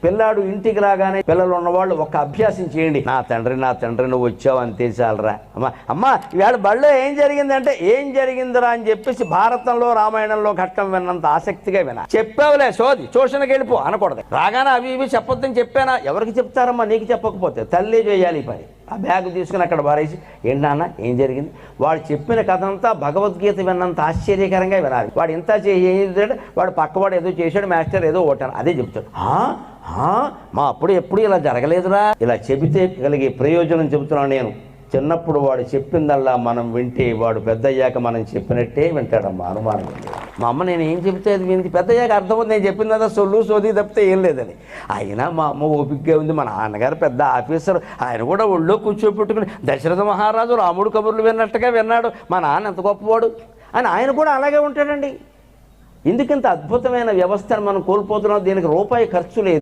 పిల్లాడు ఇంటికి రాగానే పిల్లలు ఉన్నవాళ్ళు ఒక అభ్యాసం చేయండి. నా తండ్రి నువ్వు వచ్చావు అంతే చాలరా. అమ్మ ఇవాళ బడిలో ఏం జరిగిందంటే ఏం జరిగిందిరా అని చెప్పేసి భారతంలో రామాయణంలో ఘట్టం విన్నంత ఆసక్తిగా వినా. చెప్పావులే సోది ట్యూషన్కి వెళ్ళిపో అనకూడదు. రాగానే అవి ఇవి చెప్పొద్దని చెప్పానా? ఎవరికి చెప్తారమ్మా? నీకు చెప్పకపోతే తల్లి చేయాలి ఈ పని. ఆ బ్యాగ్ తీసుకుని అక్కడ పారేసి ఏంటి నాన్న ఏం జరిగింది? వాడు చెప్పిన కథ అంతా భగవద్గీత విన్నంత ఆశ్చర్యకరంగా వినాలి. వాడు ఇంత చేసాడు, వాడు పక్కవాడు ఏదో చేశాడు, మాస్టర్ ఏదో ఓటాను అదే చెప్తాడు. మా అప్పుడు ఎప్పుడు ఇలా జరగలేదురా. ఇలా చెబితే కలిగే ప్రయోజనం చెబుతున్నాను నేను. చిన్నప్పుడు వాడు చెప్పిందల్లా మనం వింటే వాడు పెద్ద అయ్యాక మనం చెప్పినట్టే వింటాడమ్మా, అనుమానం. మా అమ్మ నేను ఏం చెబితే అది వింది, పెద్ద అయ్యాక అర్థమవుతుంది నేను చెప్పింది కదా సోది తప్పితే ఏం లేదని. అయినా మా అమ్మ ఓపికగా ఉంది. మా నాన్నగారు పెద్ద ఆఫీసర్, ఆయన కూడా ఒళ్ళో కూర్చోపెట్టుకుని దశరథ మహారాజు రాముడు కబుర్లు విన్నట్టుగా విన్నాడు. మా నాన్న ఎంత గొప్పవాడు అని ఆయన కూడా అలాగే ఉంటాడండి. ఎందుకంత అద్భుతమైన వ్యవస్థను మనం కోల్పోతున్నాం? దీనికి రూపాయి ఖర్చు లేదు.